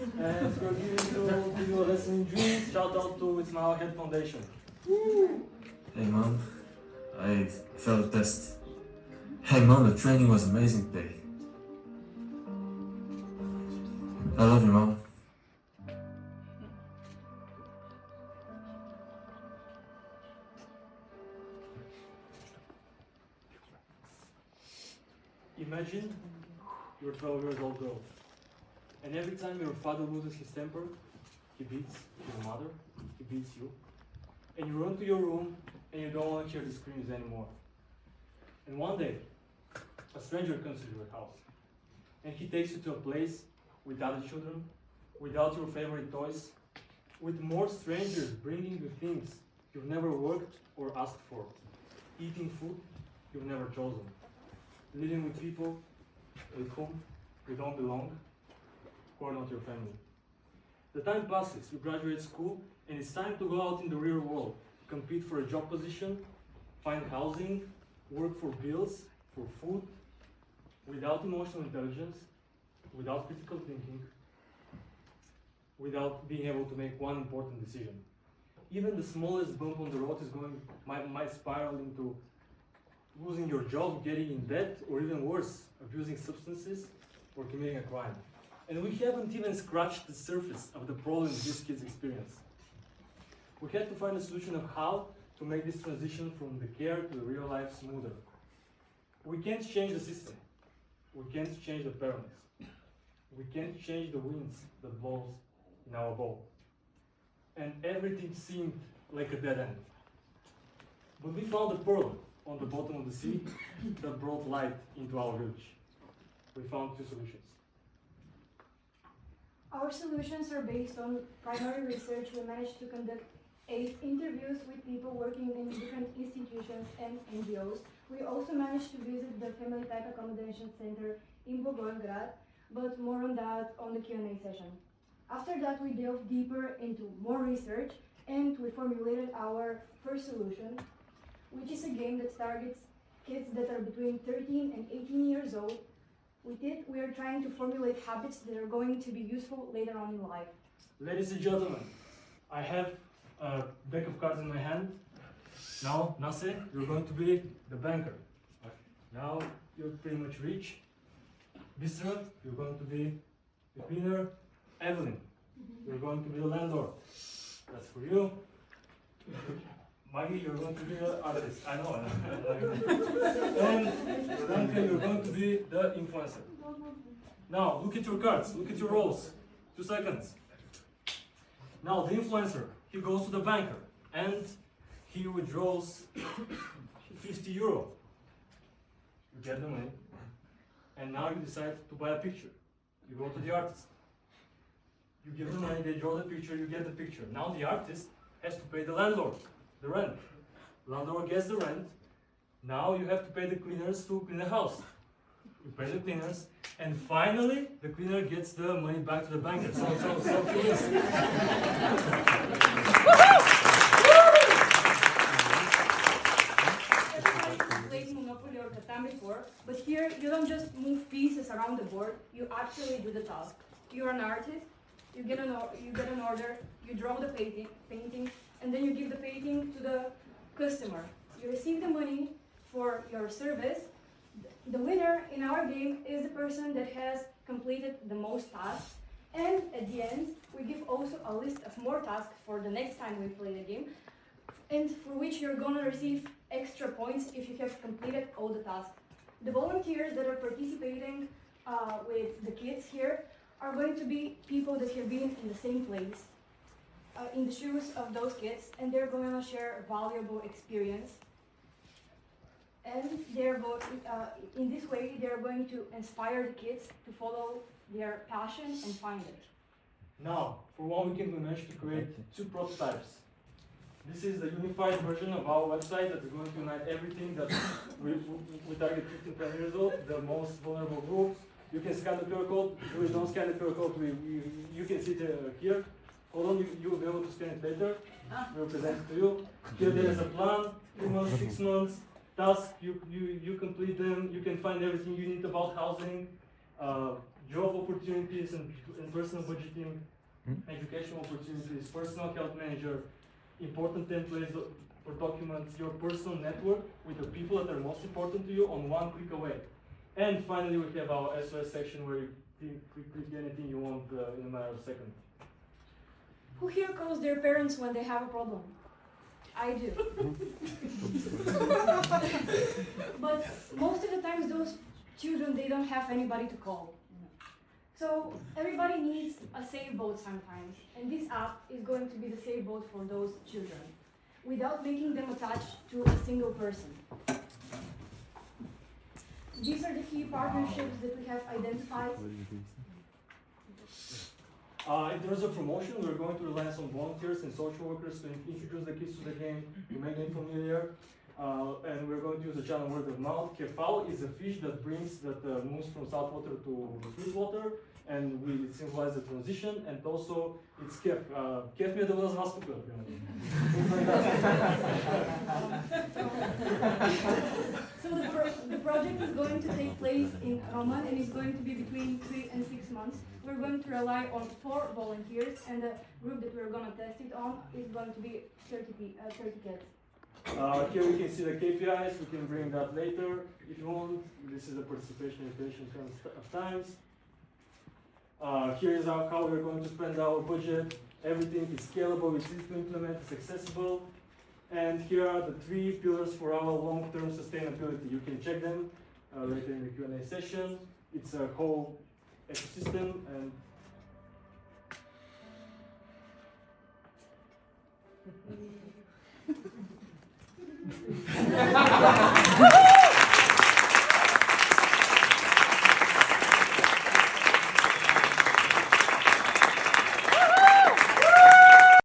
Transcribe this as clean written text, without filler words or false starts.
And we're giving you a lesson in dreams. Shout out to It's Now Head Foundation. Hey mom, I failed the test. Hey mom, the training was amazing today. I love you, mom. Imagine you're a 12 years old girl, and every time your father loses his temper, he beats your mother, he beats you, and you run to your room and you don't want to hear the screams anymore. And one day, a stranger comes to your house, and he takes you to a place with other children, without your favorite toys, with more strangers bringing you things you've never worked or asked for, eating food you've never chosen, living with people with whom you don't belong, who are not your family. The time passes, you graduate school, and it's time to go out in the real world, compete for a job position, find housing, work for bills, for food, without emotional intelligence, without critical thinking, without being able to make one important decision. Even the smallest bump on the road might spiral into losing your job, getting in debt, or even worse, abusing substances or committing a crime. And we haven't even scratched the surface of the problems these kids experience. We had to find a solution of how to make this transition from the care to the real life smoother. We can't change the system. We can't change the parents. We can't change the winds that blows in our bowl. And everything seemed like a dead end. But we found a pearl on the bottom of the sea that brought light into our village. We found two solutions. Our solutions are based on primary research. We managed to conduct 8 interviews with people working in different institutions and NGOs. We also managed to visit the Family Type Accommodation Center in Bogorgrad, but more on that on the Q&A session. After that, we delved deeper into more research and we formulated our first solution, which is a game that targets kids that are between 13 and 18 years old. With it, we are trying to formulate habits that are going to be useful later on in life. Ladies and gentlemen, I have a deck of cards in my hand. Now, Nase, you're going to be the banker. Now, you're pretty much rich. Bisra, you're going to be the cleaner. Evelyn, you're going to be the landlord. That's for you. Maggie, you're going to be the artist. I know. And Duncan, you're going to be the influencer. Now, look at your cards. Look at your roles. 2 seconds. Now, the influencer, he goes to the banker and he withdraws 50 euro. You get the money. And now you decide to buy a picture. You go to the artist. You give them money, they draw the picture, you get the picture. Now the artist has to pay the landlord, the rent. Landlord gets the rent. Now you have to pay the cleaners to clean the house. You pay the cleaners, and finally the cleaner gets the money back to the banker. So curious. Played Monopoly or Catan before, but here you don't just move pieces around the board, you actually do the task. You're an artist, you get an order, you draw the painting, and then you give the painting to the customer. You receive the money for your service. The winner in our game is the person that has completed the most tasks, and at the end we give also a list of more tasks for the next time we play the game, and for which you're gonna receive extra points if you have completed all the tasks. The volunteers that are participating with the kids here are going to be people that have been in the same place, in the shoes of those kids, and they're going to share a valuable experience. And in this way, they're going to inspire the kids to follow their passion and find it. Now, for 1 weekend, we managed to create 2 prototypes. This is the unified version of our website that is going to unite everything that we target 15 to 20 years old, the most vulnerable groups. You can scan the QR code. If you don't scan the QR code, you can see it here. Hold on, you will be able to scan it later. We'll present it to you. Here there is a plan, 3 months, 6 months, task, you complete them, you can find everything you need about housing. job opportunities and personal budgeting, educational opportunities, personal health manager, important templates for documents, your personal network with the people that are most important to you on one click away. And finally, we have our SOS section where you click anything you want in a matter of seconds. Who here calls their parents when they have a problem? I do. But most of the times those children, they don't have anybody to call. So everybody needs a safe boat sometimes, and this app is going to be the safe boat for those children, without making them attached to a single person. These are the key partnerships that we have identified. If there's a promotion, we're going to rely on some volunteers and social workers to introduce the kids to the game, to make them familiar. And we're going to use the channel word of mouth. Kefal is a fish that moves from salt water to sweet water, and we symbolize the transition. And also, it's Kef. Kef mi je dobro z vas tukaj. So the project is going to take place in Roman and is going to be between 3 and 6 months. We're going to rely on 4 volunteers, and the group that we're going to test it on is going to be 30 kids. Here we can see the KPIs. We can bring that later if you want. This is the participation information of times. Here is how we're going to spend our budget. Everything is scalable, it's easy to implement, it's accessible. And here are the 3 pillars for our long-term sustainability. You can check them later in the Q&A session. It's a whole ecosystem, and